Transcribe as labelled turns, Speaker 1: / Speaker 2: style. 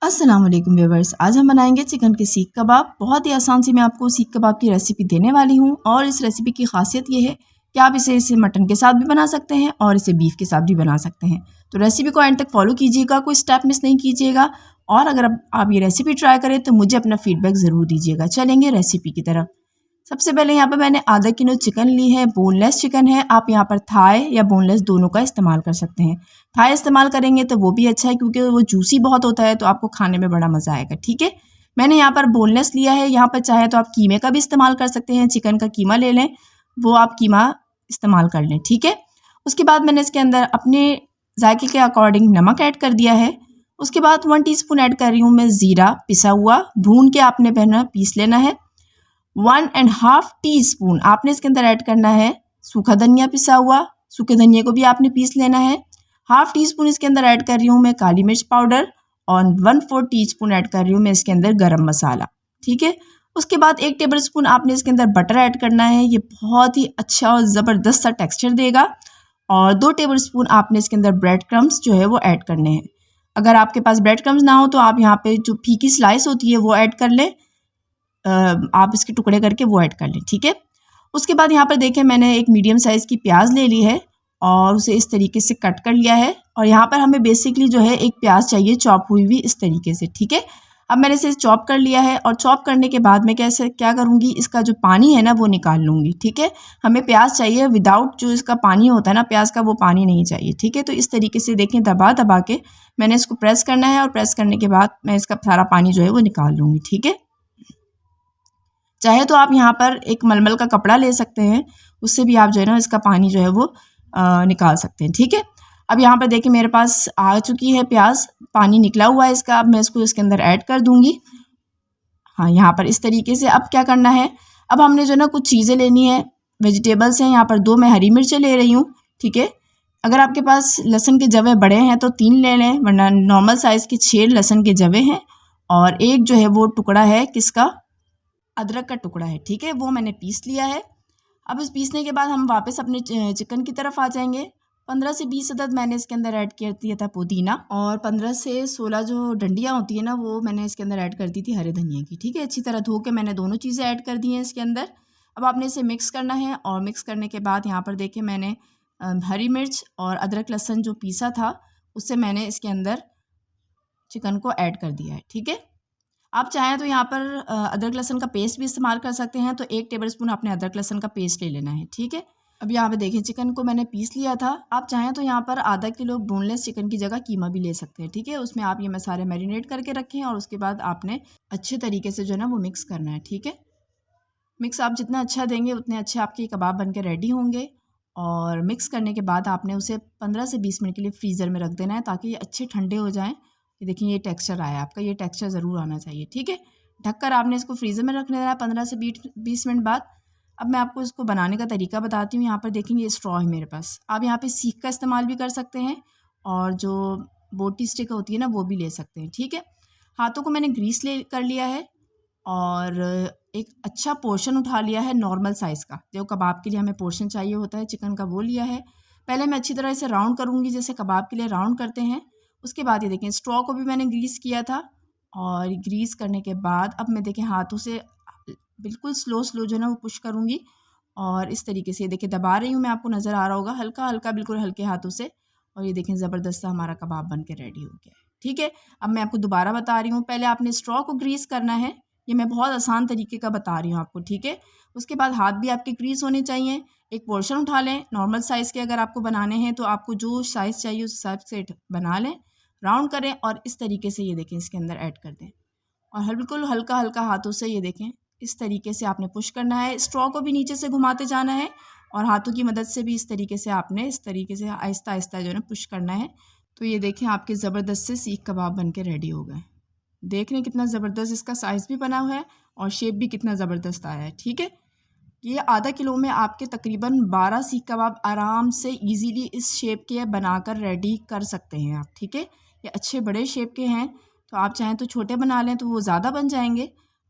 Speaker 1: अस्सलाम वालेकुम व्यूअर्स, आज हम बनाएंगे चिकन के सीख कबाब। बहुत ही आसान सी मैं आपको सीख कबाब की रेसिपी देने वाली हूँ और इस रेसिपी की खासियत ये है कि आप इसे मटन के साथ भी बना सकते हैं और इसे बीफ के साथ भी बना सकते हैं। तो रेसिपी को एंड तक फॉलो कीजिएगा, कोई स्टेप मिस नहीं कीजिएगा और अगर आप ये रेसिपी ट्राई करें तो मुझे अपना फीडबैक ज़रूर दीजिएगा। चलेंगे रेसिपी की तरफ। सबसे पहले यहाँ पर मैंने आधा किलो चिकन ली है, बोनलेस चिकन है। आप यहाँ पर थाई या बोनलेस दोनों का इस्तेमाल कर सकते हैं। थाई इस्तेमाल करेंगे तो वो भी अच्छा है क्योंकि वो जूसी बहुत होता है, तो आपको खाने में बड़ा मज़ा आएगा। ठीक है, मैंने यहाँ पर बोनलेस लिया है। यहाँ पर चाहे तो आप कीमे का भी इस्तेमाल कर सकते हैं, चिकन का कीमा ले लें, वो आप कीमा इस्तेमाल कर लें। ठीक है, उसके बाद मैंने इसके अंदर अपने जायके के अकॉर्डिंग नमक ऐड कर दिया है। उसके बाद 1 टीस्पून ऐड कर रही हूँ मैं ज़ीरा पिसा हुआ, भून के आपने पीस लेना है। 1.5 टीस्पून आपने इसके अंदर ऐड करना है सूखा धनिया पिसा हुआ, सूखे धनिया को भी आपने पीस लेना है। 1/2 टीस्पून इसके अंदर ऐड कर रही हूँ मैं काली मिर्च पाउडर और 1/4 टीस्पून ऐड कर रही हूँ मैं इसके अंदर गरम मसाला। ठीक है, उसके बाद 1 टेबलस्पून आपने इसके अंदर बटर ऐड करना है, ये बहुत ही अच्छा और ज़बरदस्त सा टेक्सचर देगा। और 2 टेबलस्पून आपने इसके अंदर ब्रेड क्रम्स जो है वो ऐड करने हैं। अगर आपके पास ब्रेड क्रम्स ना हो तो आप यहाँ पे जो फीकी स्लाइस होती है वो ऐड कर लें, आप इसके टुकड़े करके वो ऐड कर लें। ठीक है, उसके बाद यहाँ पर देखें मैंने एक मीडियम साइज़ की प्याज ले ली है और उसे इस तरीके से कट कर लिया है। और यहाँ पर हमें बेसिकली जो है एक प्याज चाहिए चॉप हुई हुई इस तरीके से। ठीक है, अब मैंने इसे चॉप कर लिया है और चॉप करने के बाद मैं क्या करूँगी, इसका जो पानी है ना वो निकाल लूँगी। ठीक है, हमें प्याज चाहिए विदाउट जो इसका पानी होता है ना प्याज का, वो पानी नहीं चाहिए। ठीक है, तो इस तरीके से देखें दबा दबा के मैंने इसको प्रेस करना है और प्रेस करने के बाद मैं इसका सारा पानी जो है वो निकाल लूँगी। ठीक है, चाहे तो आप यहाँ पर एक मलमल का कपड़ा ले सकते हैं, उससे भी आप जो है ना इसका पानी जो है वो निकाल सकते हैं। ठीक है, अब यहाँ पर देखिए मेरे पास आ चुकी है प्याज, पानी निकला हुआ है इसका। अब मैं इसको इसके अंदर ऐड कर दूँगी। हाँ, यहाँ पर इस तरीके से। अब क्या करना है, अब हमने जो है ना कुछ चीज़ें लेनी है, वेजिटेबल्स हैं। यहाँ पर 2 मैं हरी मिर्चें ले रही हूँ। ठीक है, अगर आपके पास लहसुन के जवे बड़े हैं तो 3 ले लें, वरना नॉर्मल साइज़ के 6 लहसुन के जवे हैं और एक जो है वो टुकड़ा है किसका, अदरक का टुकड़ा है। ठीक है, वो मैंने पीस लिया है। अब इस पीसने के बाद हम वापस अपने चिकन की तरफ आ जाएंगे। 15 से 20 अदद मैंने इसके अंदर ऐड कर दिया था पुदीना और 15 से 16 जो डंडियाँ होती है ना वो मैंने इसके अंदर ऐड कर दी थी हरे धनिया की। ठीक है, अच्छी तरह धो के मैंने दोनों चीज़ें ऐड कर दी हैं इसके अंदर। अब आपने इसे मिक्स करना है और मिक्स करने के बाद यहाँ पर देखें मैंने हरी मिर्च और अदरक लहसुन जो पीसा था उससे मैंने इसके अंदर चिकन को ऐड कर दिया है। ठीक है, आप चाहें तो यहाँ पर अदरक लहसुन का पेस्ट भी इस्तेमाल कर सकते हैं, तो 1 टेबलस्पून आपने अदरक लहसुन का पेस्ट ले लेना है। ठीक है, अब यहाँ पे देखें चिकन को मैंने पीस लिया था। आप चाहें तो यहाँ पर आधा किलो बोनलेस चिकन की जगह कीमा भी ले सकते हैं। ठीक है, उसमें आप ये मसाले मैरिनेट करके रखें और उसके बाद आपने अच्छे तरीके से जो है ना वो मिक्स करना है। ठीक है, मिक्स आप जितना अच्छा देंगे उतने अच्छे आपके कबाब बन के रेडी होंगे। और मिक्स करने के बाद आपने उसे 15 से 20 मिनट के लिए फ्रीज़र में रख देना है ताकि ये अच्छे ठंडे हो जाएँ। ये देखिए ये टेक्सचर आया आपका, ये टेक्सचर ज़रूर आना चाहिए। ठीक है, ढककर आपने इसको फ्रीज़र में रख देना है 15 से 20 मिनट बाद। अब मैं आपको इसको बनाने का तरीका बताती हूँ। यहाँ पर देखेंगे ये स्ट्रॉ है मेरे पास। आप यहाँ पे सीख का इस्तेमाल भी कर सकते हैं और जो बोटी स्टिक होती है ना वो भी ले सकते हैं। ठीक है, हाथों को मैंने ग्रीस कर लिया है और एक अच्छा पोर्शन उठा लिया है नॉर्मल साइज़ का, जो कबाब के लिए हमें पोर्शन चाहिए होता है चिकन का, वो लिया है। पहले मैं अच्छी तरह इसे राउंड करूँगी जैसे कबाब के लिए राउंड करते हैं। उसके बाद ये देखें स्ट्रॉ को भी मैंने ग्रीस किया था और ग्रीस करने के बाद अब मैं देखें हाथों से बिल्कुल स्लो जो है ना वो पुश करूँगी और इस तरीके से देखिए दबा रही हूँ मैं, आपको नज़र आ रहा होगा, हल्का हल्का बिल्कुल हल्के हाथों से। और ये देखें ज़बरदस्त सा हमारा कबाब बन के रेडी हो गया है। ठीक है, अब मैं आपको दोबारा बता रही हूँ, पहले आपने स्ट्रॉ को ग्रीस करना है, ये मैं बहुत आसान तरीके का बता रही हूँ आपको। ठीक है, उसके बाद हाथ भी आपके ग्रीस होने चाहिए। एक पोर्शन उठा लें नॉर्मल साइज़ के, अगर आपको बनाने हैं तो आपको जो साइज़ चाहिए उस हिसाब से बना लें, राउंड करें और इस तरीके से ये देखें इसके अंदर ऐड कर दें और बिल्कुल हल्का हल्का हाथों से ये देखें इस तरीके से आपने पुश करना है। स्ट्रॉ को भी नीचे से घुमाते जाना है और हाथों की मदद से भी इस तरीके से आपने इस तरीके से आहिस्ता आहिस्ता जो है ना पुश करना है। तो ये देखें आपके ज़बरदस्त से सीख कबाब बन के रेडी हो गए। देख रहे हैं कितना ज़बरदस्त इसका साइज़ भी बना हुआ है और शेप भी कितना ज़बरदस्त आया है। ठीक है, ये आधा किलो में आपके तकरीबन 12 सीख कबाब आराम से इजीली इस शेप के बनाकर रेडी कर सकते हैं आप। ठीक है, ये अच्छे बड़े शेप के हैं, तो आप चाहें तो छोटे बना लें तो वो ज़्यादा बन जाएंगे।